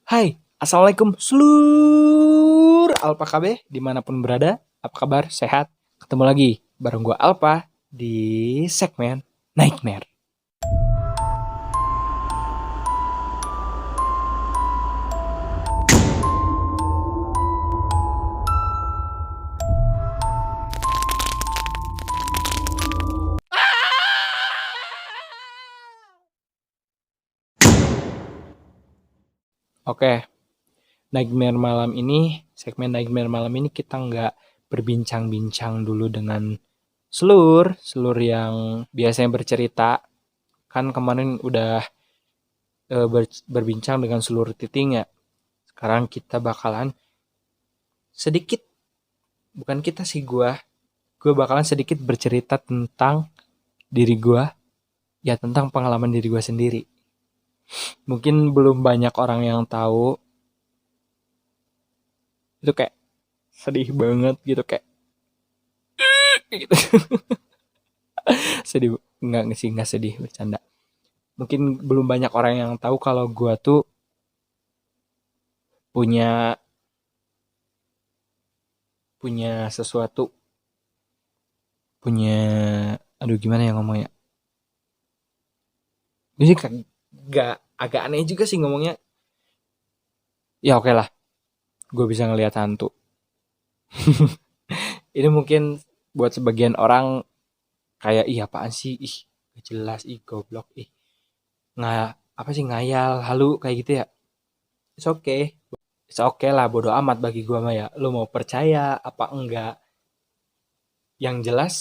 Hai, Assalamualaikum seluruh Alpa KB dimanapun berada. Apa kabar? Sehat? Ketemu lagi bareng gue Alpa di segmen Nightmare. Oke, segmen Nightmare malam ini kita nggak berbincang-bincang dulu dengan selur yang biasanya bercerita. Kan kemarin udah berbincang dengan selur titing ya. Sekarang kita bakalan sedikit, bukan kita sih, gue bakalan sedikit bercerita tentang diri gue, ya tentang pengalaman diri gue sendiri. Mungkin belum banyak orang yang tahu, itu kayak sedih banget gitu, kayak gitu. Sedih, nggak sedih, bercanda. Mungkin belum banyak orang yang tahu kalau gue tuh punya punya sesuatu, punya, aduh gimana ya ngomongnya. Ini kan gak, agak aneh juga sih ngomongnya. Ya oke lah, gue bisa ngelihat hantu. Ini mungkin buat sebagian orang kayak ih apaan sih, ih gak jelas, ih goblok, ih nggak, apa sih, ngayal halu kayak gitu ya. It's okay, it's okay lah, bodo amat bagi gua mah ya, lu mau percaya apa enggak. Yang jelas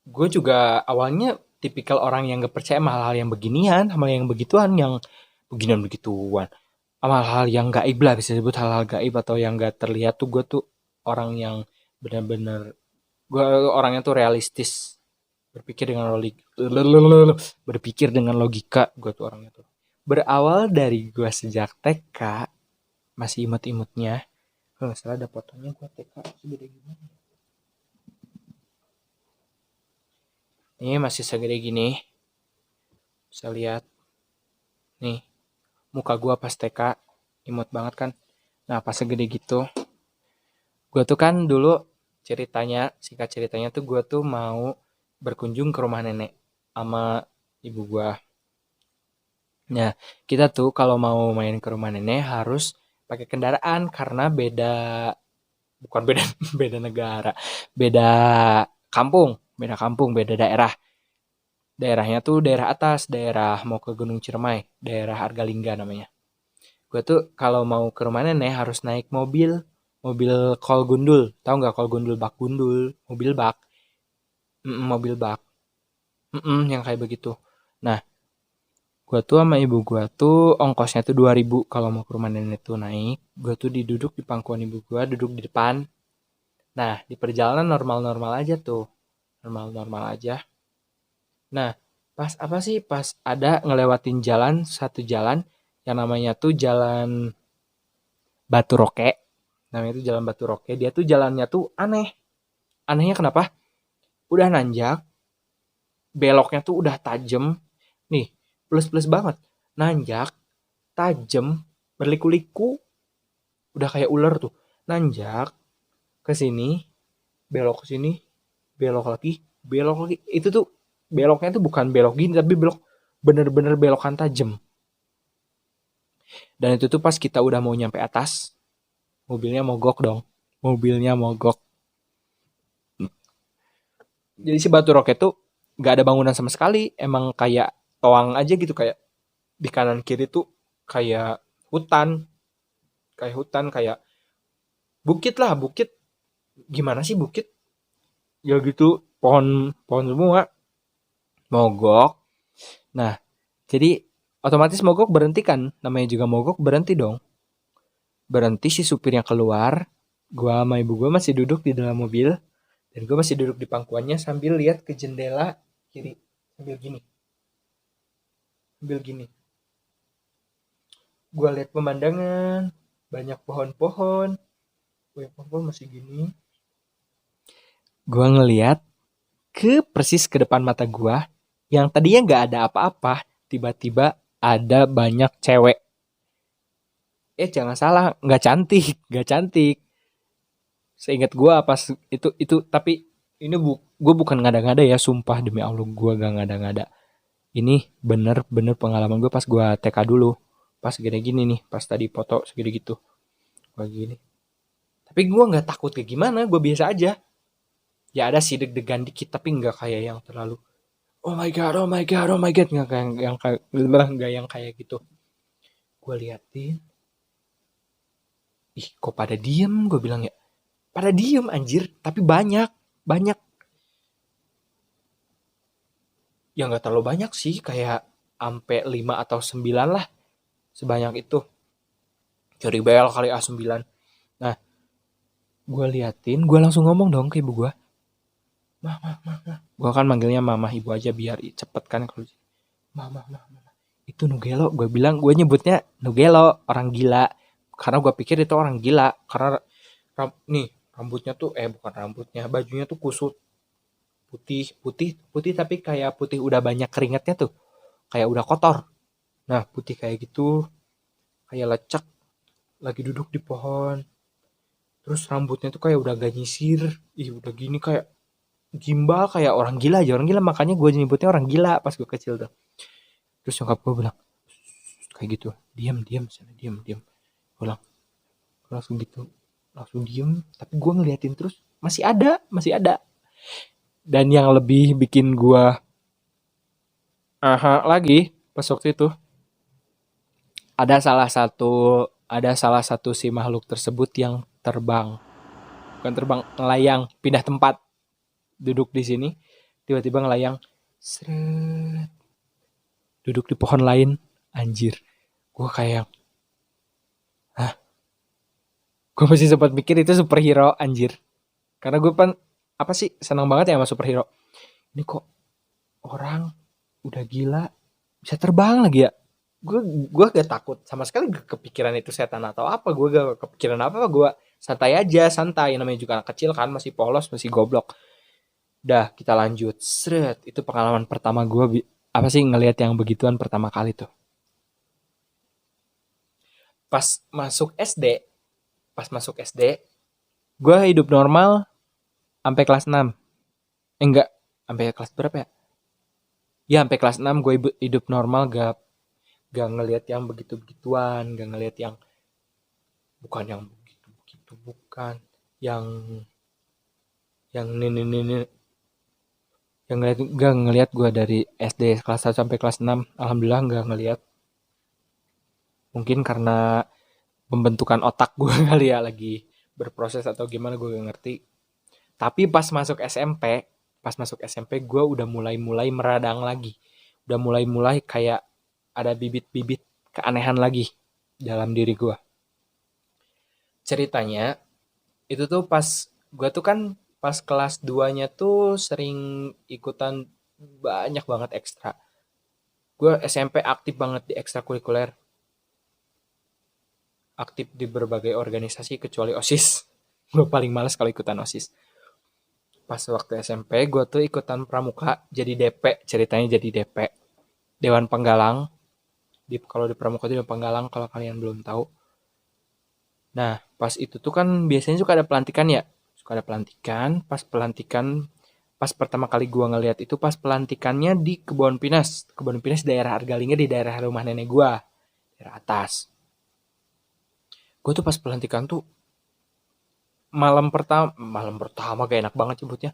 gue juga awalnya tipikal orang yang gak percaya sama hal-hal yang beginian, sama yang begituan, yang beginian begituan, sama hal-hal yang gaib lah, bisa disebut hal-hal gaib atau yang gak terlihat tuh. Gue tuh orang yang benar-benar, gue orangnya tuh realistis, berpikir dengan logika, berpikir dengan logika. Gue tuh orangnya tuh berawal dari gue sejak TK, masih imut-imutnya. Kalau nggak salah ada fotonya gue TK segede gini. Ini masih segede gini, bisa lihat nih muka gue pas TK, imut banget kan. Nah pas segede gitu, gue tuh kan dulu, singkat ceritanya tuh gue tuh mau berkunjung ke rumah nenek sama ibu gue. Nah, kita tuh kalau mau main ke rumah nenek harus pakai kendaraan karena bukan beda beda negara, beda beda kampung, beda daerah. Daerahnya tuh daerah atas, daerah mau ke Gunung Ciremai, daerah Argalingga namanya. Gue tuh kalau mau ke rumah nenek harus naik mobil kol gundul. Tahu nggak kol gundul, bak gundul, mobil bak, mobil bak, yang kayak begitu. Nah, gue tuh sama ibu gue tuh ongkosnya tuh 2.000 kalau mau ke rumah nenek tuh naik. Gue tuh diduduk di pangkuan ibu gue, duduk di depan. Nah, di perjalanan normal-normal aja tuh. Normal-normal aja. Nah, pas apa sih? Pas ada ngelewatin satu jalan yang namanya tuh jalan Batu Roke. Namanya tuh jalan Batu Roke. Dia tuh jalannya tuh aneh. Anehnya kenapa? Udah nanjak, beloknya tuh udah tajem. Nih, plus-plus banget. Nanjak, tajem, berliku-liku, udah kayak ular tuh. Nanjak ke sini, belok ke sini, belok lagi, belok lagi. Itu tuh beloknya tuh bukan belok gini, tapi belok bener-bener belokan tajem. Dan itu tuh pas kita udah mau nyampe atas, mobilnya mogok dong. Mobilnya mogok. Jadi si Batu Roket tuh gak ada bangunan sama sekali. Emang kayak toang aja gitu, kayak di kanan kiri tuh kayak hutan. Kayak hutan, kayak bukit lah, bukit. Gimana sih bukit? Ya gitu, pohon semua. Mogok. Nah, jadi otomatis mogok berhenti kan? Namanya juga mogok, berhenti dong. Berhenti, si supirnya keluar. Gua sama ibu gua masih duduk di dalam mobil. Dan gue masih duduk di pangkuannya sambil lihat ke jendela kiri. Sambil gini. Sambil gini. Gue lihat pemandangan. Banyak pohon-pohon. Banyak pohon masih gini. Gue ngeliat persis ke depan mata gue. Yang tadinya gak ada apa-apa. Tiba-tiba ada banyak cewek. Jangan salah, nggak cantik, nggak cantik. Seingat gue pas itu tapi ini gue bukan ngada-ngada ya, sumpah demi Allah gue gak ngada-ngada. Ini bener-bener pengalaman gue pas gue TK dulu, pas gini-gini nih, pas tadi foto segini gitu, gue gini. Tapi gue nggak takut kayak gimana, gue biasa aja. Ya ada sih deg-degan dikit, tapi nggak kayak yang terlalu oh my god, oh my god, oh my god, nggak kayak yang kayak nggak yang kayak gitu. Gue liatin, ih kok pada diem, gue bilang ya, pada diem anjir, tapi banyak, banyak. Ya nggak terlalu banyak sih, kayak sampai 5 atau 9 lah, sebanyak itu. Cari bel kali A9. Nah, gue liatin, gue langsung ngomong dong ke ibu gue. Mah, mah, mah, mah. Gue kan manggilnya mama ibu aja biar cepet kan. Mah, mah, mah, mah. Itu Nugelo, gue bilang, gue nyebutnya Nugelo, orang gila. Karena gue pikir itu orang gila. Karena nih, rambutnya tuh, bukan rambutnya, bajunya tuh kusut. Putih, putih, putih tapi kayak putih udah banyak keringatnya tuh. Kayak udah kotor. Nah, putih kayak gitu, kayak lecek, lagi duduk di pohon. Terus rambutnya tuh kayak udah gak nyisir. Ih, udah gini kayak gimbal, kayak orang gila aja. Orang gila, makanya gue nyebutnya orang gila pas gue kecil tuh. Terus nyokap gue bilang, kayak gitu, diam, diam, sana, diam, diam. Gue bilang, langsung gitu, langsung diem. Tapi gue ngeliatin terus, masih ada, masih ada. Dan yang lebih bikin gue aha lagi pas waktu itu, ada salah satu si makhluk tersebut yang terbang, bukan terbang, melayang, pindah tempat, duduk di sini, tiba-tiba ngelayang, seret, duduk di pohon lain, anjir. Gue kayak, hah? Gue masih sempat mikir itu superhero, anjir. Karena gue kan, apa sih, senang banget ya sama superhero. Ini kok orang udah gila, bisa terbang lagi ya? Gue gak takut, sama sekali gak kepikiran itu setan atau apa. Gue gak kepikiran apa-apa, gue santai aja, santai. Namanya juga anak kecil kan, masih polos, masih goblok. Udah, kita lanjut. Seret, itu pengalaman pertama gue, apa sih, ngelihat yang begituan pertama kali tuh. Pas masuk SD, pas masuk SD, gue hidup normal sampai kelas 6. Enggak, sampai kelas berapa ya? Ya, sampai kelas 6 gue hidup normal, gak ngelihat yang begitu-begituan, gak ngelihat yang bukan yang begitu-begitu, bukan yang ini yang gak ngelihat gue dari SD kelas 1 sampai kelas 6, alhamdulillah gak ngelihat. Mungkin karena pembentukan otak gue kali ya, lagi berproses atau gimana gue gak ngerti. Tapi pas masuk SMP gue udah mulai meradang lagi. Udah mulai kayak ada bibit-bibit keanehan lagi dalam diri gue. Ceritanya itu tuh pas gue tuh kan pas kelas 2-nya tuh sering ikutan banyak banget ekstra. Gue SMP aktif banget di ekstrakurikuler. Aktif di berbagai organisasi kecuali OSIS. Gue paling males kalau ikutan OSIS. Pas waktu SMP gue tuh ikutan pramuka jadi DP, ceritanya jadi DP. Dewan Penggalang. Kalau di pramuka itu Dewan Penggalang kalau kalian belum tahu. Nah, pas itu tuh kan biasanya suka ada pelantikan ya. Suka ada pelantikan, pas pertama kali gua ngeliat itu pas pelantikannya di Kebun Pinas. Kebun Pinas daerah Argalingga, di daerah rumah nenek gua, daerah atas. Gue tuh pas pelantikan tuh malam pertama gak enak banget nyebutnya.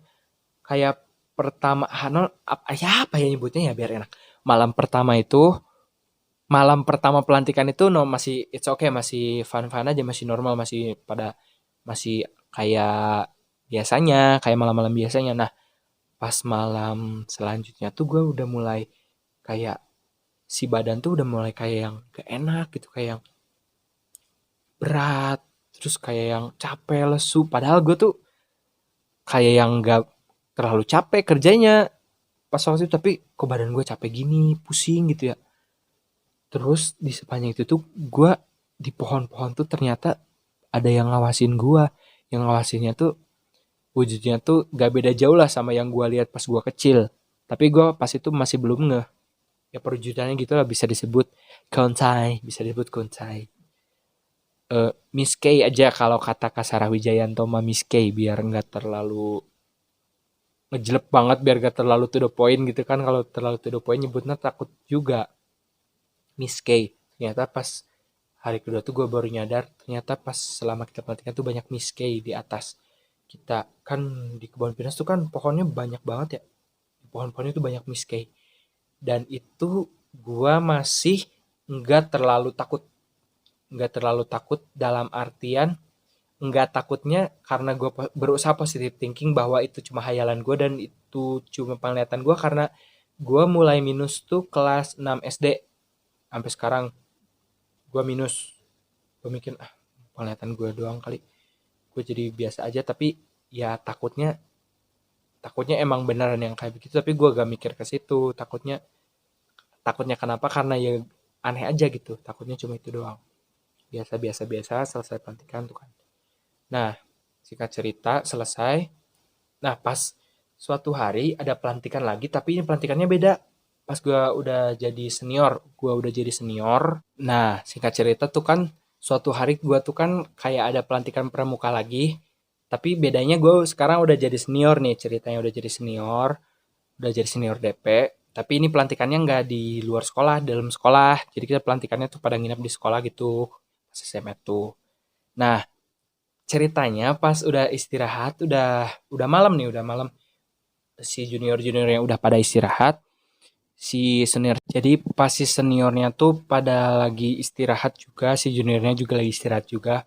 Kayak pertama, apa ya nyebutnya ya biar enak. Malam pertama pelantikan itu masih it's okay, masih fun-fun aja, masih normal, masih kayak biasanya, kayak malam-malam biasanya. Nah, pas malam selanjutnya tuh gue udah mulai kayak si badan tuh udah mulai kayak yang gak enak gitu, kayak yang berat, terus kayak yang capek, lesu. Padahal gue tuh kayak yang gak terlalu capek kerjanya pas waktu itu, tapi kok badan gue capek gini, pusing gitu ya. Terus di sepanjang itu tuh gue di pohon-pohon tuh ternyata ada yang ngawasin gue. Yang ngawasinnya tuh wujudnya tuh gak beda jauh lah sama yang gue lihat pas gue kecil. Tapi gue pas itu masih belum ngeh. Ya perwujudannya gitu lah, bisa disebut kontai, bisa disebut kontai. Miss K aja kalau kata Kak Sarah Wijayanto mah Miss K biar nggak terlalu ngejelek banget, biar nggak terlalu to the point gitu kan. Kalau terlalu to the point nyebutnya takut juga Miss K. Ternyata pas hari kedua tuh gue baru nyadar, ternyata pas selama kita pelatihan tuh banyak Miss K di atas kita. Kan di kebun pinus tuh kan pohonnya banyak banget ya. Pohon-pohonnya tuh banyak Miss K. Dan itu gue masih nggak terlalu takut. Nggak terlalu takut dalam artian nggak takutnya karena gue berusaha positive thinking bahwa itu cuma hayalan gue dan itu cuma penglihatan gue, karena gue mulai minus tuh kelas 6 SD sampai sekarang gue minus. Gue mikir penglihatan gue doang kali, gue jadi biasa aja. Tapi ya takutnya takutnya emang beneran yang kayak begitu, tapi gue gak mikir ke situ. Takutnya kenapa, karena ya aneh aja gitu, takutnya cuma itu doang. Biasa selesai pelantikan tuh kan. Nah, singkat cerita selesai. Nah, pas suatu hari ada pelantikan lagi, tapi ini pelantikannya beda. Pas gue udah jadi senior. Nah, singkat cerita tuh kan, suatu hari gue tuh kan kayak ada pelantikan pramuka lagi. Tapi bedanya gue sekarang udah jadi senior nih, ceritanya udah jadi senior DP. Tapi ini pelantikannya nggak di luar sekolah, dalam sekolah. Jadi kita pelantikannya tuh pada nginep di sekolah gitu, pas SMA tuh. Nah, ceritanya pas udah istirahat, udah malam nih, udah malam. Si junior-junior yang udah pada istirahat, si senior. Jadi pas si seniornya tuh pada lagi istirahat juga, si juniornya juga lagi istirahat juga.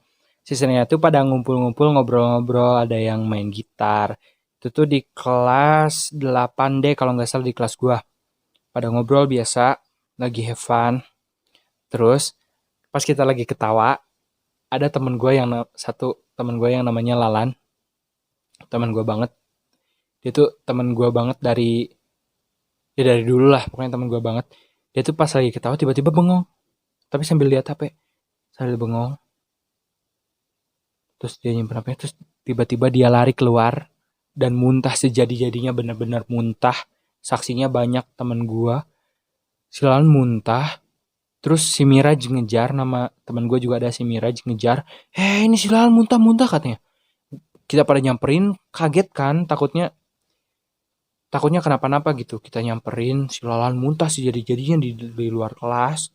Si seniornya tuh pada ngumpul-ngumpul, ngobrol-ngobrol, ada yang main gitar. Itu tuh di kelas 8 deh kalau nggak salah, di kelas gua. Pada ngobrol biasa, lagi have fun. Terus pas kita lagi ketawa, ada temen gue yang satu temen gue yang namanya Lalan, temen gue banget. Dia tuh temen gue banget dari dulu lah, pokoknya temen gue banget. Dia tuh pas lagi ketawa tiba-tiba bengong, tapi sambil lihat HP, sambil bengong. Terus dia nyimpen HP, terus tiba-tiba dia lari keluar dan muntah sejadi-jadinya, benar-benar muntah. Saksinya banyak temen gue. Si Lalan muntah. Terus si Miraj ngejar, nama temen gue juga ada, si Miraj ngejar. Ini si Lalan muntah-muntah katanya. Kita pada nyamperin, kaget kan, takutnya kenapa-napa gitu. Kita nyamperin, si Lalan muntah sih jadi-jadinya di luar kelas.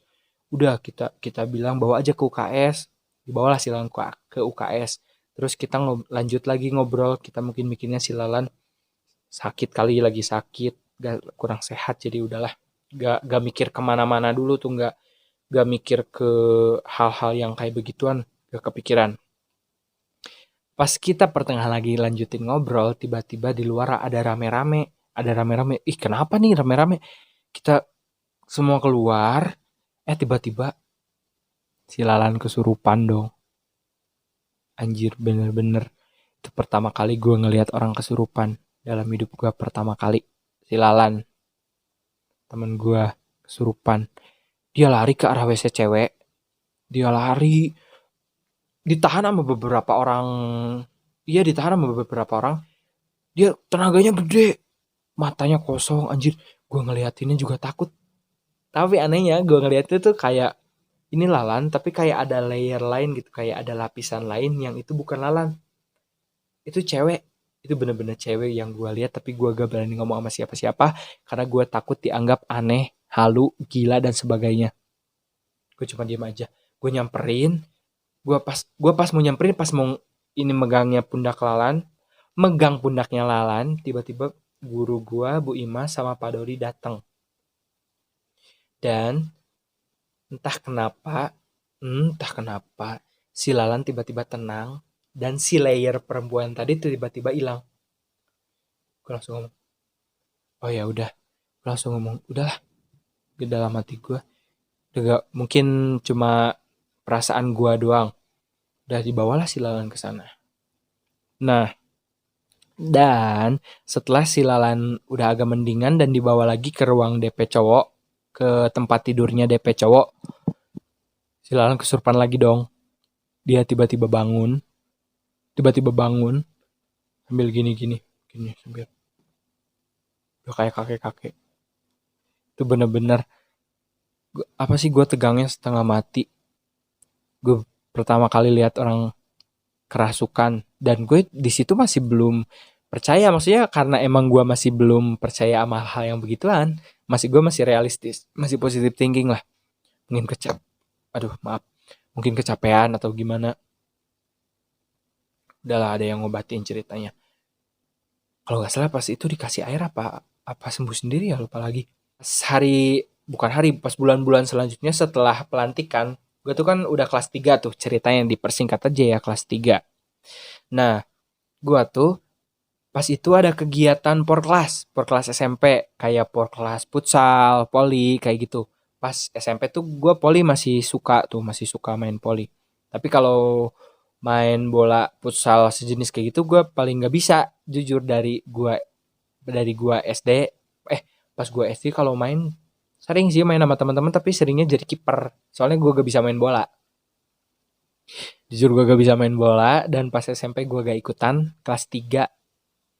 Udah kita kita bilang bawa aja ke UKS. Dibawalah si Lalan ke UKS. Terus kita lanjut lagi ngobrol. Kita mungkin mikirnya si Lalan sakit kali, lagi sakit, kurang sehat. Jadi udahlah, gak mikir kemana-mana dulu tuh, gak mikir ke hal-hal yang kayak begituan, gak kepikiran. Pas kita pertengahan lagi lanjutin ngobrol, tiba-tiba di luar ada rame-rame. Ada rame-rame. Ih, kenapa nih rame-rame? Kita semua keluar. Tiba-tiba si Lalan kesurupan dong. Anjir, bener-bener. Itu pertama kali gue ngelihat orang kesurupan. Dalam hidup gue pertama kali. Si Lalan, temen gue, kesurupan. Dia lari ke arah WC cewek. Dia lari. Ditahan sama beberapa orang. Iya, ditahan sama beberapa orang. Dia tenaganya gede. Matanya kosong, anjir. Gue ngeliatinnya juga takut. Tapi anehnya gue ngeliat itu tuh kayak ini Lalan, tapi kayak ada layer lain gitu, kayak ada lapisan lain yang itu bukan Lalan. Itu cewek. Itu bener-bener cewek yang gue lihat, tapi gue gak berani ngomong sama siapa-siapa karena gue takut dianggap aneh, halu, gila dan sebagainya. Gue cuma diem aja. Gue nyamperin, gue pas mau nyamperin, pas mau ini megang pundaknya Lalan, tiba-tiba guru gue, Bu Ima sama Pak Dori datang. Dan entah kenapa si Lalan tiba-tiba tenang dan si layer perempuan tadi tiba-tiba hilang. Gue langsung ngomong, oh ya udah. Gue langsung ngomong, udahlah. Di dalam hati gue, udah gak, mungkin cuma perasaan gue doang. Udah dibawalah si Lalan ke sana. Nah, dan setelah si Lalan udah agak mendingan dan dibawa lagi ke ruang DP cowok, ke tempat tidurnya DP cowok, si Lalan kesurupan lagi dong. Dia tiba-tiba bangun sambil gini sambil udah kayak kakek-kakek. Itu bener-bener apa sih, gue tegangnya setengah mati. Gue pertama kali lihat orang kerasukan, dan gue di situ masih belum percaya, maksudnya karena emang gue masih belum percaya sama hal yang begituan, gue masih realistis, masih positive thinking lah. Mungkin mungkin kecapean atau gimana, udahlah ada yang ngobatin ceritanya. Kalau nggak salah pas itu dikasih air apa sembuh sendiri ya, lupa lagi. Pas bukan hari, pas bulan-bulan selanjutnya setelah pelantikan, gue tuh kan udah kelas 3 tuh, ceritanya dipersingkat aja ya, kelas 3. Nah, gue tuh pas itu ada kegiatan porkelas SMP, kayak porkelas futsal, poli, kayak gitu. Pas SMP tuh gue poli masih suka main poli. Tapi kalau main bola futsal sejenis kayak gitu gue paling nggak bisa, jujur. Dari gua SD, pas gua SD kalau main sering sih main sama teman-teman, tapi seringnya jadi kiper, soalnya gua gak bisa main bola. Jujur gua gak bisa main bola, dan pas SMP gua gak ikutan. Kelas 3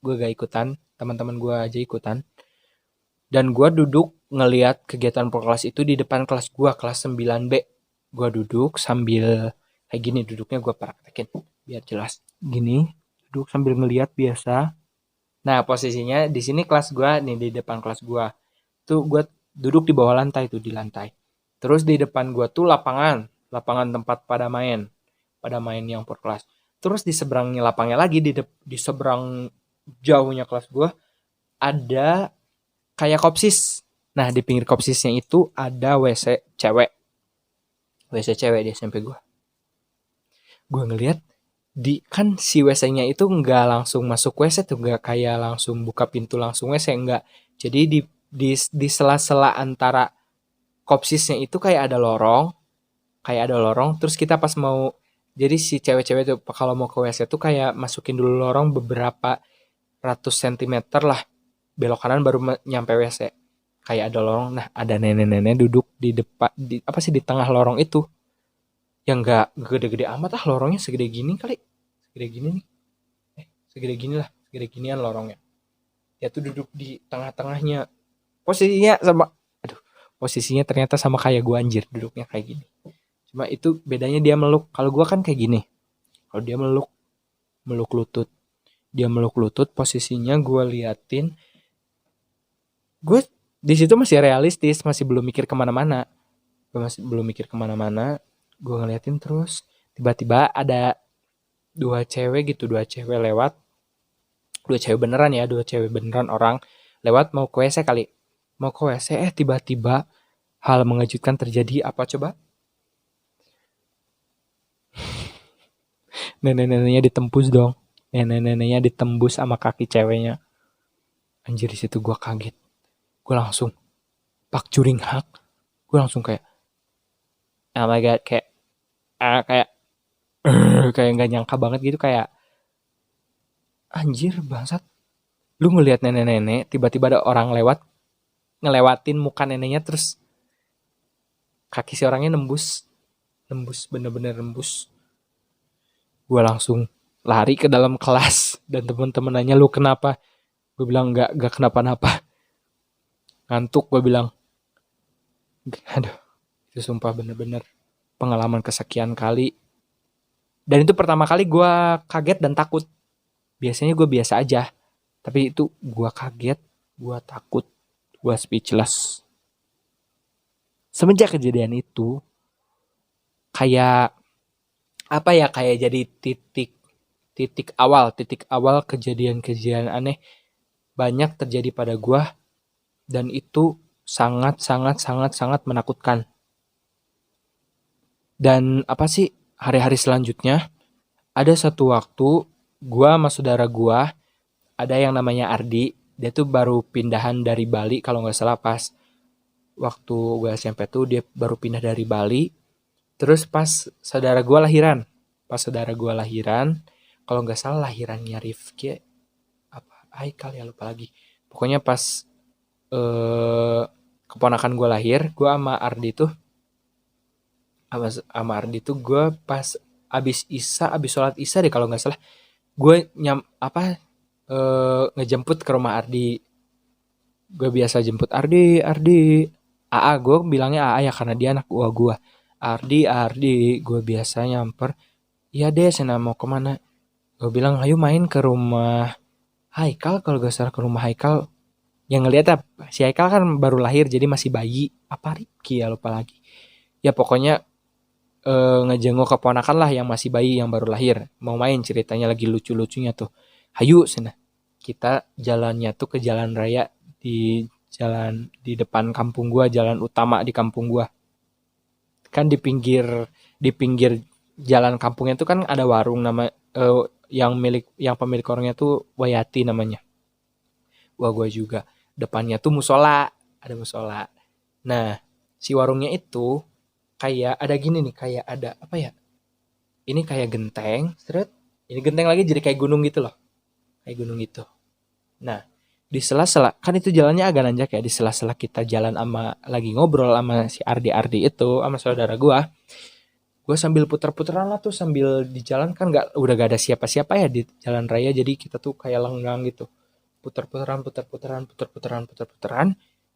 gua gak ikutan, teman-teman gua aja ikutan. Dan gua duduk ngelihat kegiatan kelas itu di depan kelas gua, kelas 9B. Gua duduk sambil kayak gini, duduknya gua praktekin biar jelas. Gini, duduk sambil ngelihat biasa. Nah, posisinya di sini kelas gua nih, di depan kelas gua. Tuh gua duduk di bawah lantai tuh, di lantai. Terus di depan gua tuh lapangan tempat pada main yang per kelas. Terus di seberangnya lapangnya lagi, di seberang jauhnya kelas gua ada kayak kopsis. Nah, di pinggir kopsisnya itu ada WC cewek. WC cewek di SMP gua. Gua ngelihat kan si WC-nya itu nggak langsung masuk WC tuh, nggak kayak langsung buka pintu langsung WC, nggak. Jadi di sela-sela antara kopsisnya itu kayak ada lorong, terus kita pas mau, jadi si cewek-cewek tuh kalau mau ke WC tuh kayak masukin dulu lorong beberapa ratus sentimeter lah, belok kanan baru nyampe WC. Kayak ada lorong, nah ada nenek-nenek duduk di depan, di tengah lorong itu, yang nggak gede-gede amat lorongnya segede gini kali, segede gini nih, segede gini lah, segede ginian lorongnya. Dia tuh duduk di tengah-tengahnya, posisinya ternyata sama kayak gue, anjir, duduknya kayak gini. Cuma itu bedanya dia meluk, kalau gue kan kayak gini, kalau dia meluk lutut, posisinya gue liatin, gue di situ masih realistis, masih belum mikir kemana-mana, gue ngeliatin terus tiba-tiba ada dua cewek lewat, dua cewek beneran orang lewat mau ke WC tiba-tiba hal mengejutkan terjadi. Apa coba? Nenek-neneknya ditembus dong, nenek-neneknya ditembus sama kaki ceweknya. Anjir, di situ gue kaget, gue langsung pak curing hak, gue langsung kayak oh my god, kayak nggak nyangka banget gitu, kayak anjir bangsat, lu ngelihat nenek-nenek tiba-tiba ada orang ngelewatin muka neneknya, terus kaki si orangnya nembus bener-bener nembus. Gue langsung lari ke dalam kelas, dan temen-temen nanya lu kenapa, gue bilang nggak kenapa-napa, ngantuk, gue bilang. Aduh, itu sumpah bener-bener pengalaman kesekian kali. Dan itu pertama kali gue kaget dan takut. Biasanya gue biasa aja, tapi itu gue kaget, gue takut, gue speechless. Semenjak kejadian itu, kayak jadi titik awal kejadian-kejadian aneh banyak terjadi pada gue, dan itu sangat menakutkan. Dan hari-hari selanjutnya, ada satu waktu gue sama saudara gue, ada yang namanya Ardi, dia tuh baru pindahan dari Bali kalau nggak salah, pas waktu gue SMP tuh dia baru pindah dari Bali. Terus pas saudara gue lahiran, kalau nggak salah lahirannya Rifki Haikal ya, lupa lagi. Pokoknya pas keponakan gue lahir, gue sama Ardi tuh gue pas abis sholat isya deh kalau nggak salah, gue ngejemput ke rumah Ardi. Gue biasa jemput Ardi, AA, gue bilangnya AA ya karena dia anak gue. Ardi, gue biasa nyamper. Iya deh, Sena mau kemana? Gue bilang, ayo main ke rumah Haikal, kalau gak salah ke rumah Haikal. Yang ngeliat apa? Si Haikal kan baru lahir, jadi masih bayi. Apa Ripki ya, lupa lagi. Ya pokoknya ngejenguk keponakan lah yang masih bayi, yang baru lahir. Mau main, ceritanya lagi lucu-lucunya tuh. Hayu, Sena. Kita jalannya tuh ke jalan raya di depan kampung gua, jalan utama di kampung gua. Kan di pinggir jalan kampungnya tuh kan ada warung eh, yang pemilik warungnya tuh Wayati namanya. Wah, gua juga. Depannya tuh musola, ada musola. Nah, si warungnya itu kayak ada gini nih, kayak ada apa ya? Ini kayak genteng, seret. Ini genteng lagi jadi kayak gunung gitu loh. Kayak gunung gitu. Nah, di sela-sela kan itu jalannya agak nanjak ya, di sela-sela kita jalan sama lagi ngobrol sama si Ardi itu sama saudara gua sambil puter-puteran lah tuh sambil di jalan kan udah gak ada siapa-siapa ya di jalan raya, jadi kita tuh kayak lenggang gitu. Puter-puteran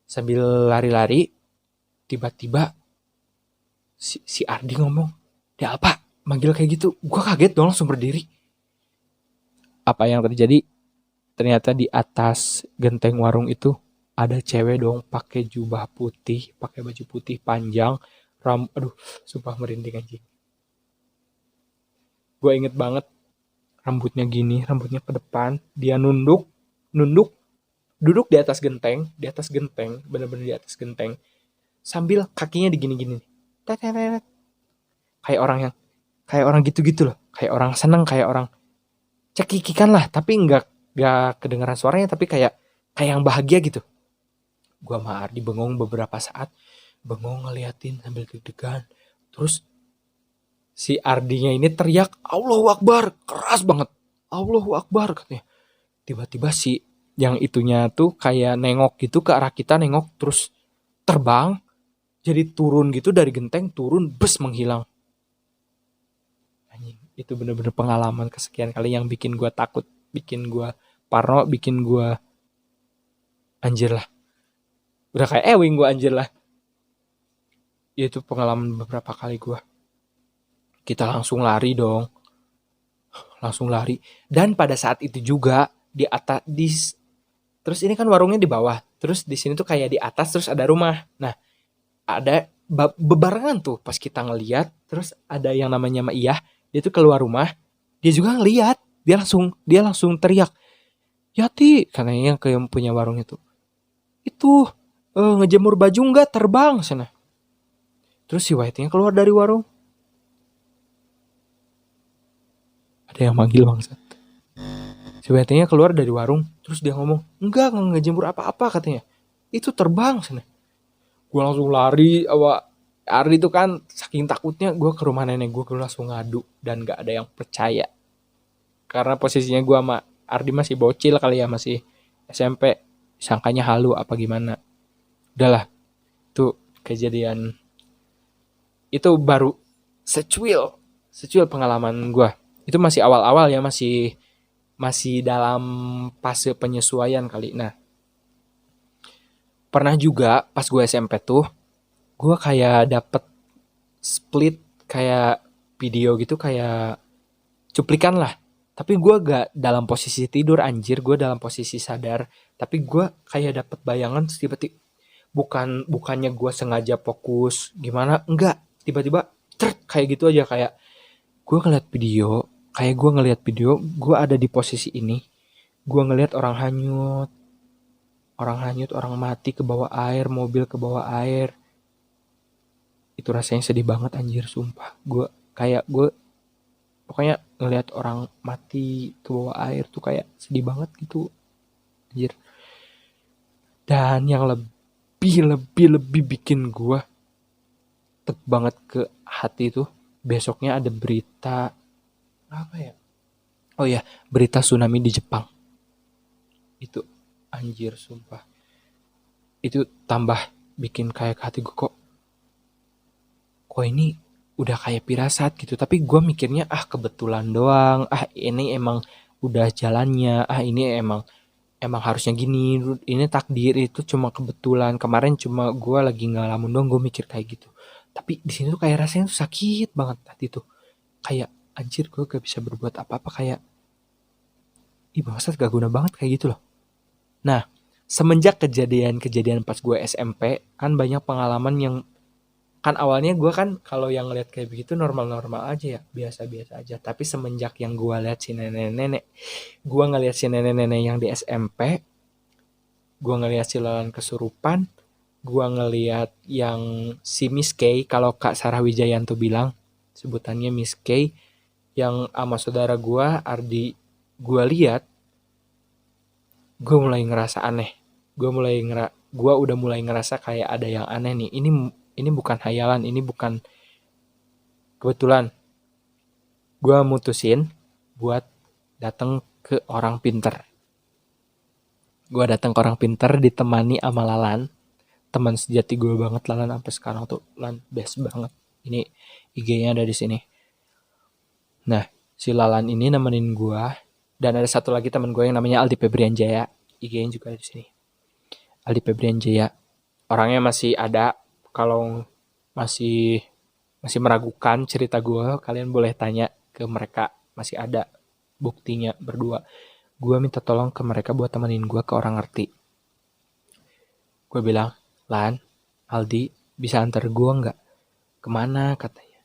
sambil lari-lari. Tiba-tiba si Ardi ngomong, "Dia apa?" Manggil kayak gitu. Gua kaget dong, langsung berdiri. Apa yang terjadi? Ternyata di atas genteng warung itu ada cewek dong pakai jubah putih, pakai baju putih panjang, aduh, sumpah merinding aja. Gue inget banget rambutnya gini, rambutnya ke depan, dia nunduk, duduk di atas genteng, bener-bener di atas genteng, sambil kakinya digini-gini, tetetet, kayak orang yang, kayak orang gitu-gitu loh, kayak orang seneng, kayak orang cekikikan lah, tapi nggak kedengaran suaranya, tapi kayak kayak yang bahagia gitu. Gua sama Ardi bengong beberapa saat, bengong ngeliatin sambil deg-degan. Terus si Ardinya ini teriak, Allahu Akbar, keras banget. Allahu Akbar katanya. Tiba-tiba si yang itunya tuh kayak nengok gitu ke arah kita, nengok terus terbang, jadi turun gitu dari genteng, turun, bes menghilang. Anjing, itu bener-bener pengalaman kesekian kali yang bikin gua takut, bikin gua parno, bikin gua anjir lah. Udah kayak Ewing gua anjir lah. Ya itu pengalaman beberapa kali gua. Kita langsung lari dong, langsung lari. Dan pada saat itu juga di atas terus ini kan warungnya di bawah. Terus di sini tuh kayak di atas terus ada rumah. Nah, ada bebarengan tuh pas kita ngeliat, terus ada yang namanya Maiyah, dia tuh keluar rumah, dia juga ngeliat, dia langsung teriak, Yati, katanya yang kayak punya warung itu ngejemur baju nggak terbang sana. Terus si White-nya keluar dari warung, ada yang manggil bangsat. Si White-nya keluar dari warung, terus dia ngomong, enggak ngejemur apa-apa katanya, itu terbang sana. Gue langsung lari, Ardi itu kan saking takutnya, gue ke rumah nenek gue langsung ngadu dan gak ada yang percaya karena posisinya gue sama Ardi masih bocil kali ya, masih SMP, sangkanya halu apa gimana. Udahlah, itu kejadian itu baru secuil secuil pengalaman gue. Itu masih awal-awal ya, masih masih dalam fase penyesuaian kali. Nah, pernah juga pas gue SMP tuh, gue kayak dapet split kayak video gitu, kayak cuplikan lah. Tapi gue gak dalam posisi tidur anjir, gue dalam posisi sadar. Tapi gue kayak dapet bayangan tiba-tiba, bukannya gue sengaja fokus gimana, enggak, tiba-tiba kayak gitu aja, kayak gue ngeliat video, gue ada di posisi ini, gue ngeliat orang hanyut, orang mati ke bawah air, mobil ke bawah air. Itu rasanya sedih banget anjir, sumpah. Gue pokoknya ngelihat orang mati ke bawah air tuh kayak sedih banget gitu anjir. Dan yang lebih bikin gue tek banget ke hati tuh, besoknya ada berita apa ya, oh ya, berita tsunami di Jepang. Itu anjir sumpah, itu tambah bikin kayak hati gue, kok ini udah kayak pirasat gitu. Tapi gue mikirnya kebetulan doang, ini emang udah jalannya, ini emang harusnya gini, ini takdir, itu cuma kebetulan, kemarin cuma gue lagi ngalamun dong, gue mikir kayak gitu. Tapi di sini tuh kayak rasanya tuh sakit banget hati tuh. Kayak anjir gue gak bisa berbuat apa-apa, kayak ih bangsat gak guna banget kayak gitu loh. Nah, semenjak kejadian-kejadian pas gue SMP, kan banyak pengalaman yang kan awalnya gue kan kalau yang ngeliat kayak begitu normal-normal aja ya, biasa-biasa aja. Tapi semenjak yang gue lihat si nenek-nenek, gue ngeliat si nenek-nenek yang di SMP, gue ngeliat si Lalan kesurupan, gue ngeliat yang si Miss K, kalau Kak Sarah Wijayanto bilang, sebutannya Miss K, yang sama saudara gue, Ardi, gue lihat, gue mulai ngerasa aneh. Gue udah mulai ngerasa kayak ada yang aneh nih. Ini bukan hayalan, ini bukan kebetulan. Gue mutusin buat datang ke orang pinter. Gue datang ke orang pinter ditemani sama Lalan, teman sejati gue banget Lalan sampai sekarang tuh. Lalan best banget. Ini IG-nya ada di sini. Nah, si Lalan ini nemenin gue, dan ada satu lagi teman gue yang namanya Aldi Febrian Jaya. IG-nya juga ada di sini. Aldi Febrian Jaya. Orangnya masih ada. Kalau masih meragukan cerita gue, kalian boleh tanya ke mereka. Masih ada buktinya berdua. Gue minta tolong ke mereka buat temenin gue ke orang ngerti. Gue bilang, Lan, Aldi, bisa antar gue nggak? Kemana katanya?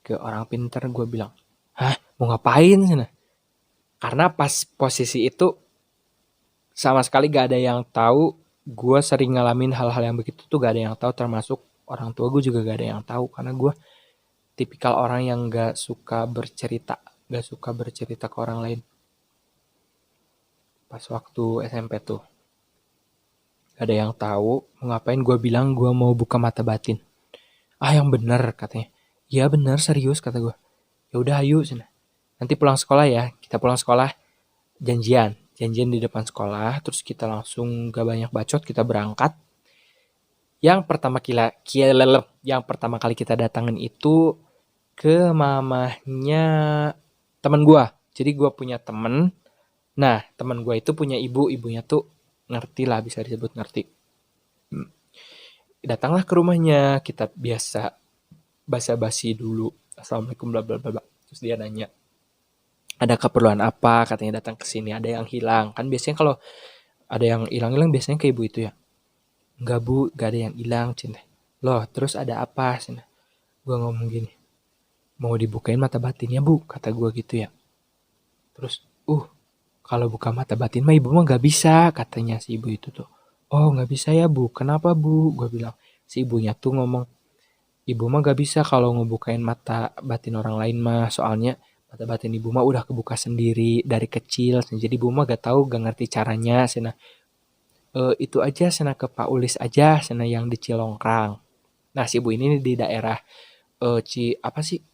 Ke orang pinter. Gue bilang, hah, mau ngapain sana? Karena pas posisi itu sama sekali gak ada yang tahu. Gue sering ngalamin hal-hal yang begitu tuh, gak ada yang tahu, termasuk orang tua gue juga gak ada yang tahu. Karena gue tipikal orang yang gak suka bercerita ke orang lain. Pas waktu SMP tuh gak ada yang tahu. Mau ngapain? Gue bilang gue mau buka mata batin. Ah, yang bener katanya. Ya bener, serius kata gue. Ya udah ayo sana. Nanti pulang sekolah ya. Kita pulang sekolah janjian di depan sekolah. Terus kita langsung gak banyak bacot, kita berangkat. Yang pertama kali kita datangin itu ke mamahnya teman gue. Jadi gue punya temen. Nah, teman gue itu punya ibunya tuh ngerti lah, bisa disebut ngerti. Datanglah ke rumahnya, kita biasa basa-basi dulu. Assalamualaikum bla bla bla. Terus dia nanya, ada keperluan apa? Katanya datang ke sini, ada yang hilang. Kan biasanya kalau ada yang hilang-hilang biasanya ke ibu itu ya. Enggak bu, gak ada yang hilang, cinta. Loh, terus ada apa? Cina. Gue ngomong gini, mau dibukain mata batinnya bu, kata gue gitu ya. Terus, kalau buka mata batin mah ibu mah gak bisa, katanya si ibu itu tuh. Oh gak bisa ya bu, kenapa bu? Gue bilang, si ibunya tuh ngomong, ibu mah gak bisa kalau ngebukain mata batin orang lain mah, soalnya mata batin ibu mah udah kebuka sendiri dari kecil, jadi ibu mah gak tahu, gak ngerti caranya. Sana itu aja, sana ke Pak Ulis aja, sana yang di Cilongkrang. Nah si ibu ini di daerah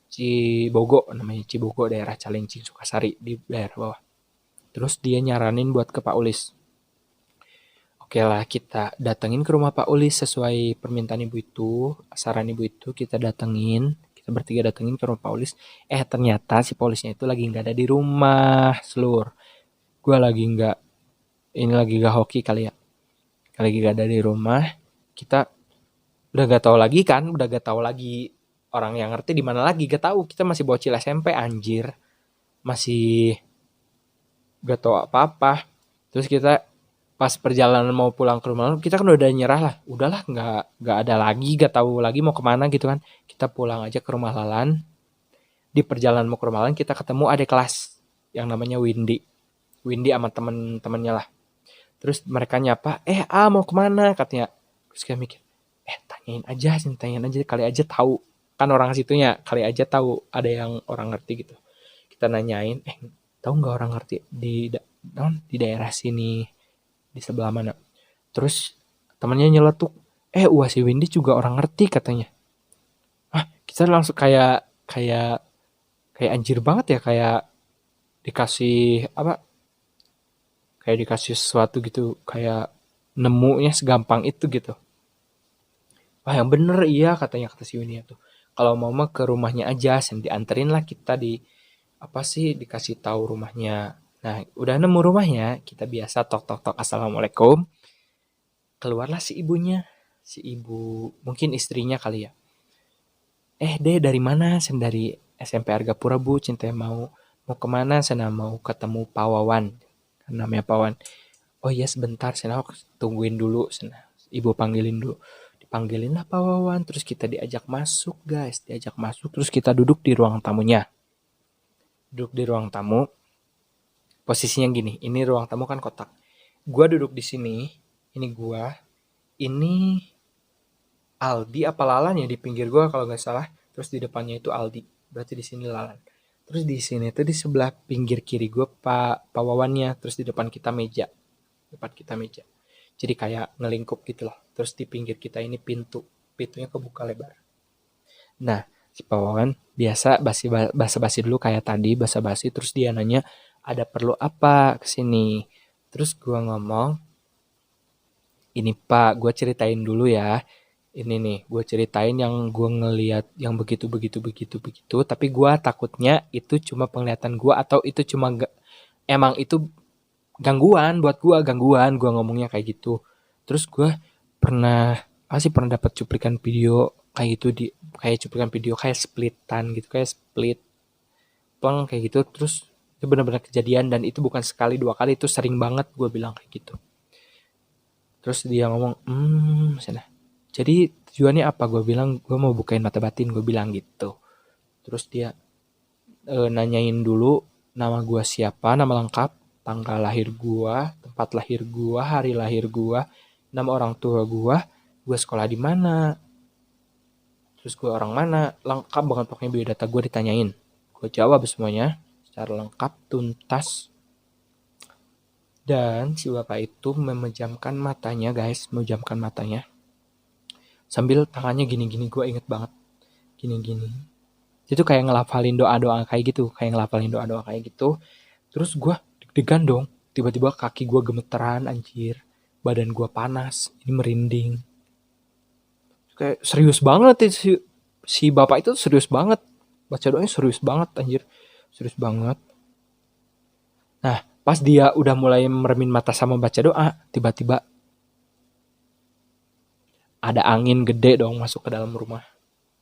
Cibogo, namanya Cibogo, daerah Calincing Sukasari, di daerah bawah. Terus dia nyaranin buat ke Pak Ulis. Oke lah, kita datengin ke rumah Pak Ulis sesuai permintaan ibu itu, saran ibu itu, kita datengin, kita bertiga datengin ke rumah Pak Ulis. Ternyata si polisnya itu lagi nggak ada di rumah, seluruh. Gue lagi nggak hoki kali ya. Lagi nggak ada di rumah, kita udah gak tahu lagi kan, udah gak tahu lagi orang yang ngerti di mana lagi, gak tahu, kita masih bocil SMP anjir, masih gak tahu apa-apa. Terus kita pas perjalanan mau pulang ke rumah, kita kan udah nyerah lah, udahlah nggak ada lagi, gak tahu lagi mau kemana gitu kan, kita pulang aja ke rumah Lalan. Di perjalanan mau ke rumah Lalan kita ketemu adik kelas yang namanya Windy sama temen-temennya lah. Terus mereka nyapa, mau kemana katanya. Terus kayak mikir, tanyain aja kali aja tahu, kan orang situnya, kali aja tahu ada yang orang ngerti gitu. Kita nanyain, tahu nggak orang ngerti di daerah sini, di sebelah mana? Terus temannya nyeletuk, wah si Windy juga orang ngerti katanya. Kita langsung kayak anjir banget ya, kayak dikasih apa? Kayak dikasih sesuatu gitu, kayak nemunya segampang itu gitu. Wah yang bener iya, katanya, kata si Windy tuh. Kalau mau mah ke rumahnya aja, dianterin lah kita dikasih tahu rumahnya. Nah, udah nemu rumahnya, kita biasa tok assalamualaikum. Keluarlah si ibunya, si ibu, mungkin istrinya kali ya. Deh dari mana? Sen dari SMP Argapura bu, cinta mau kemana? Sana mau ketemu Pak Wawan, namanya Pak Wawan. Oh iya sebentar, sana aku tungguin dulu, sana ibu panggilin dulu. Dipanggilin lah Pak Wawan, terus kita diajak masuk guys, diajak masuk, terus kita duduk di ruang tamunya. Duduk di ruang tamu, posisinya gini, ini ruang tamu kan kotak. Gua duduk di sini, ini gua, ini Aldi apa Lalan ya di pinggir gua kalau nggak salah. Terus di depannya itu Aldi. Berarti di sini Lalan. Terus di sini tuh di sebelah pinggir kiri gua Pak Wawannya. Terus di depan kita meja. Depan kita meja. Jadi kayak ngelingkup gitu loh. Terus di pinggir kita ini pintu. Pintunya kebuka lebar. Nah, si Pak Wawan biasa basa-basi dulu kayak tadi, basa-basi terus dia nanya, "Ada perlu apa ke sini?" Terus gua ngomong, "Ini Pak, gua ceritain dulu ya. Ini nih, gue ceritain yang gue ngeliat yang begitu, tapi gue takutnya itu cuma penglihatan gue atau itu cuma emang itu gangguan gue ngomongnya kayak gitu. Terus gue pernah dapat cuplikan video kayak gitu kayak cuplikan video kayak splitan gitu, kayak split pleng kayak gitu. Terus itu benar-benar kejadian dan itu bukan sekali dua kali, itu sering banget gue bilang kayak gitu. Terus dia ngomong, sana. Jadi tujuannya apa? Gue bilang, gue mau bukain mata batin, gue bilang gitu. Terus dia nanyain dulu nama gue siapa, nama lengkap, tanggal lahir gue, tempat lahir gue, hari lahir gue, nama orang tua gue sekolah di mana, terus gue orang mana, lengkap banget pokoknya biodata gue ditanyain. Gue jawab semuanya secara lengkap, tuntas. Dan si bapak itu memejamkan matanya guys, memejamkan matanya. Sambil tangannya gini-gini, gue inget banget. Gini-gini. Itu kayak ngelafalin doa-doa kayak gitu. Terus gue deg-degan dong. Tiba-tiba kaki gue gemeteran anjir. Badan gue panas. Ini merinding. Kayak serius banget si bapak itu serius banget. Baca doanya serius banget anjir. Serius banget. Nah pas dia udah mulai meremin mata sama baca doa. Tiba-tiba ada angin gede dong masuk ke dalam rumah.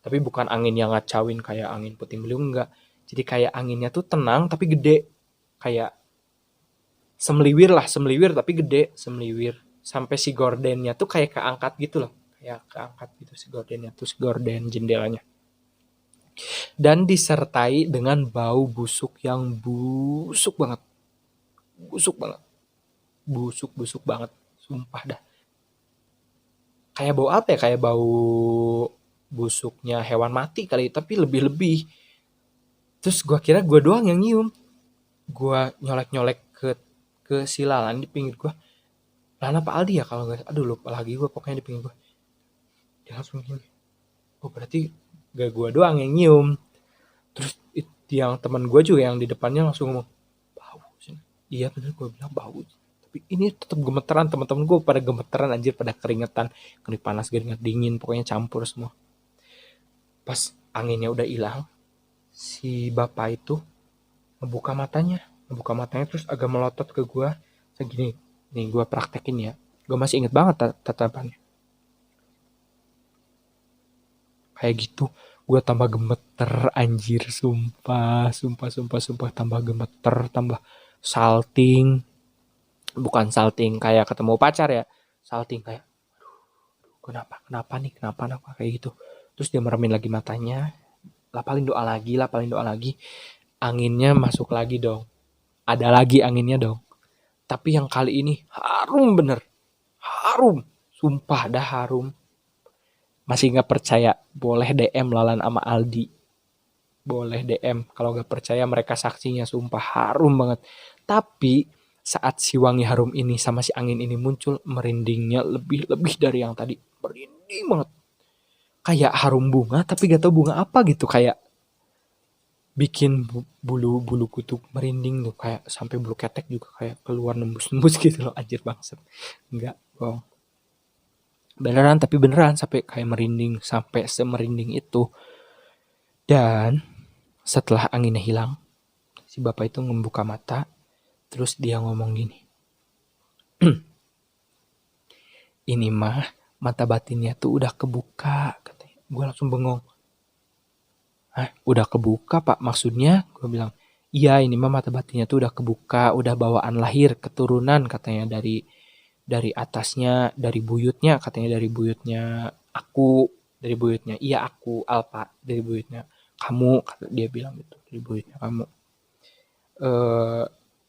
Tapi bukan angin yang ngacauin kayak angin puting beliung, enggak. Jadi kayak anginnya tuh tenang tapi gede. Kayak semeliwir tapi gede, semeliwir. Sampai si gordennya tuh kayak keangkat gitu loh. Kayak keangkat gitu si gordennya tuh, si gorden jendelanya. Dan disertai dengan bau busuk yang busuk banget. Busuk banget. Busuk banget. Sumpah dah. Kayak bau apa ya? Kayak bau busuknya hewan mati kali, tapi lebih-lebih. Terus gue kira gue doang yang nyium. Gue nyolek-nyolek ke si Lalan di pinggir gue. Lana Pak Aldi ya kalau nggak, aduh lupa lagi gue, pokoknya di pinggir gue. Dia langsung gini, oh berarti gak gue doang yang nyium. Terus yang teman gue juga yang di depannya langsung ngomong, bau. Iya bener, gue bilang bau. Tapi ini tetap gemeteran, teman-teman gue pada gemeteran anjir, pada keringetan, keringet panas, keringet dingin, pokoknya campur semua. Pas anginnya udah hilang, si bapak itu ngebuka matanya terus agak melotot ke gue segini. Nih gue praktekin ya, gue masih inget banget tatapannya kayak gitu. Gue tambah gemeter anjir, sumpah tambah gemeter, tambah salting. Bukan salting kayak ketemu pacar ya, salting kayak kenapa kayak gitu. Terus dia meremin lagi matanya, lapalin doa lagi, anginnya masuk lagi dong, ada lagi anginnya dong. Tapi yang kali ini harum bener, harum, sumpah dah harum. Masih nggak percaya, boleh DM Lalan sama Aldi, boleh DM. Kalau nggak percaya mereka saksinya, sumpah harum banget. Tapi saat si wangi harum ini sama si angin ini muncul, merindingnya lebih dari yang tadi, merinding banget. Kayak harum bunga tapi gak tau bunga apa gitu, kayak bikin bulu kutub merinding tuh, kayak sampai bulu ketek juga kayak keluar nembus gitu loh, anjir bangsat. Enggak bohong, beneran sampai kayak merinding, sampai semerinding itu. Dan setelah anginnya hilang, si bapak itu membuka mata, terus dia ngomong gini, ini mah mata batinnya tuh udah kebuka katanya. Gue langsung bengong, "Hah, udah kebuka Pak, maksudnya?" Gue bilang, "Iya, ini mah mata batinnya tuh udah kebuka, udah bawaan lahir, keturunan," katanya, dari atasnya, dari buyutnya, katanya dari buyutnya aku, dari buyutnya, iya aku, Alpa, dari buyutnya kamu, kata dia bilang gitu, dari buyutnya kamu. Eh,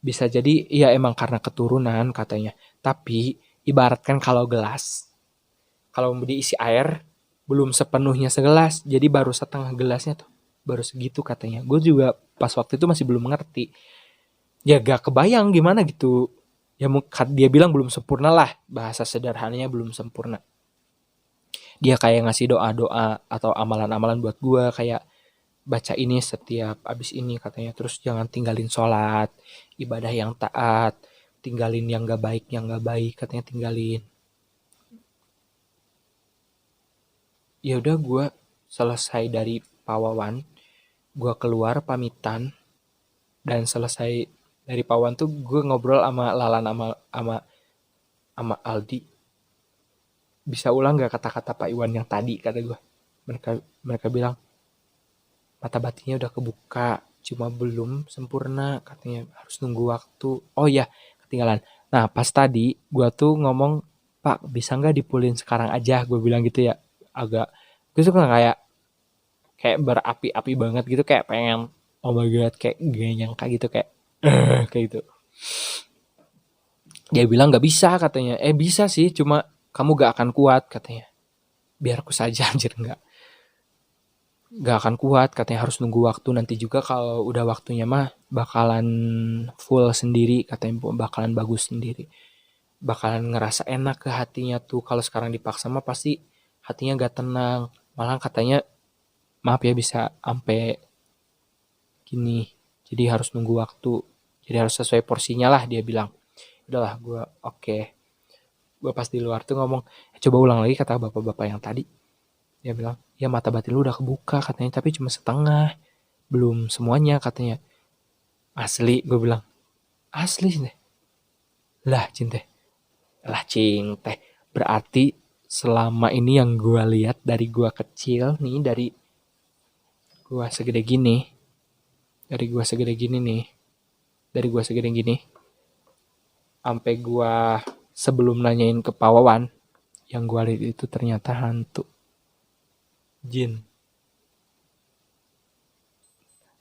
Bisa jadi, iya emang karena keturunan katanya. Tapi, ibaratkan kalau gelas, kalau diisi air, belum sepenuhnya segelas, jadi baru setengah gelasnya tuh, baru segitu katanya. Gue juga pas waktu itu masih belum mengerti, ya gak kebayang gimana gitu, ya dia bilang belum sempurna lah, bahasa sederhananya belum sempurna. Dia kayak ngasih doa-doa atau amalan-amalan buat gue, kayak baca ini setiap abis ini katanya, terus jangan tinggalin sholat, ibadah yang taat, tinggalin yang gak baik katanya, tinggalin. Ya udah, gue selesai dari Pawawan, gue keluar pamitan, dan selesai dari Pawawan tuh gue ngobrol sama Lalan, sama Aldi. "Bisa ulang gak kata-kata Pak Iwan yang tadi?" kata gue. Mereka bilang, "Mata batinnya udah kebuka, cuma belum sempurna," katanya, "harus nunggu waktu." Oh iya, ketinggalan. Nah, pas tadi gue tuh ngomong, "Pak, bisa nggak dipulin sekarang aja?" Gue bilang gitu ya. Agak, gue tuh kayak kayak berapi-api banget gitu, kayak pengen, oh my god, kayak gak nyangka gitu, kayak kayak gitu. Dia bilang nggak bisa katanya. Bisa sih, cuma kamu gak akan kuat katanya. Biarku saja anjir, nggak akan kuat katanya, harus nunggu waktu, nanti juga kalau udah waktunya mah bakalan full sendiri katanya, bakalan bagus sendiri, bakalan ngerasa enak ke hatinya tuh. Kalau sekarang dipaksa mah pasti hatinya gak tenang, malah katanya, maaf ya, bisa sampai gini, jadi harus nunggu waktu, jadi harus sesuai porsinya lah, dia bilang. Udahlah, gue oke. Gue pas di luar tuh ngomong, coba ulang lagi kata bapak-bapak yang tadi. Dia bilang, ya mata batin lu udah kebuka katanya, tapi cuma setengah, belum semuanya katanya. Asli, gue bilang, asli sih. Lah cinta, lah cinta. Berarti selama ini yang gue lihat dari gue kecil nih, dari gue segede gini, dari gue segede gini nih, dari gue segede gini, sampai gue sebelum nanyain ke Pawawan, yang gue lihat itu ternyata hantu, jin.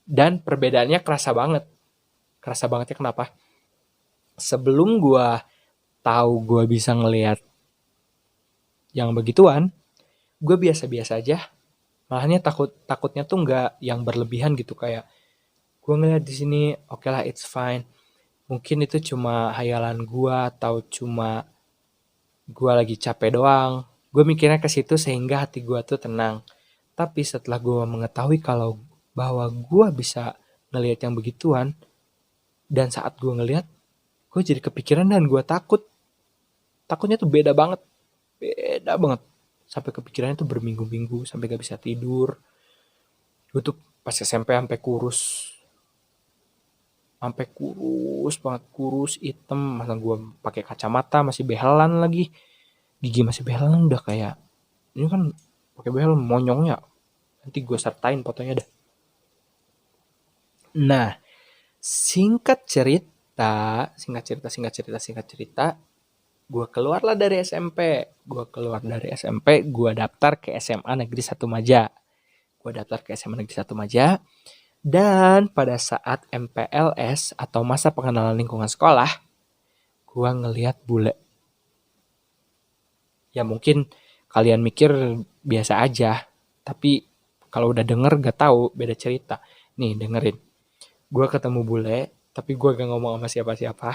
Dan perbedaannya kerasa banget. Kerasa bangetnya kenapa? Sebelum gue tahu gue bisa ngelihat yang begituan, gue biasa-biasa aja. Malahnya takutnya tuh nggak yang berlebihan gitu, kayak gue ngeliat di sini, oke lah, it's fine. Mungkin itu cuma hayalan gue, atau cuma gue lagi capek doang. Gue mikirnya ke situ sehingga hati gue tuh tenang. Tapi setelah gue mengetahui kalau bahwa gue bisa ngelihat yang begituan, dan saat gue ngelihat, gue jadi kepikiran dan gue takut. Takutnya tuh beda banget. Sampai kepikirannya tuh berminggu-minggu, sampai gak bisa tidur. Gue tuh pas SMP sampai kurus banget, kurus hitam, masa gue pakai kacamata, masih behelan lagi, gigi masih behelan, udah kayak ini kan pakai behel monyongnya. Nanti gue sertain fotonya dah. Nah, singkat cerita, gue keluarlah dari SMP. Gue daftar ke SMA Negeri 1 Maja. Dan pada saat MPLS atau masa pengenalan lingkungan sekolah, gue ngelihat bule. Ya mungkin kalian mikir biasa aja, tapi kalau udah denger gak tahu, beda cerita. Nih dengerin, gue ketemu bule, tapi gue gak ngomong sama siapa-siapa.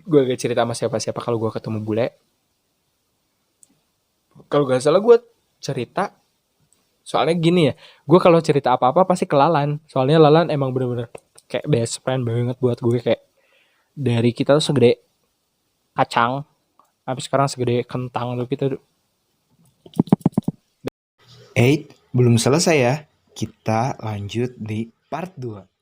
Gue gak cerita sama siapa-siapa kalau gue ketemu bule. Kalau gak salah gue cerita, soalnya gini ya, gue kalau cerita apa-apa pasti ke Lalan. Soalnya Lalan emang bener-bener kayak best friend banget buat gue. Kayak dari kita tuh segede kacang, tapi sekarang segede kentang tuh kita. Belum selesai ya. Kita lanjut di part 2.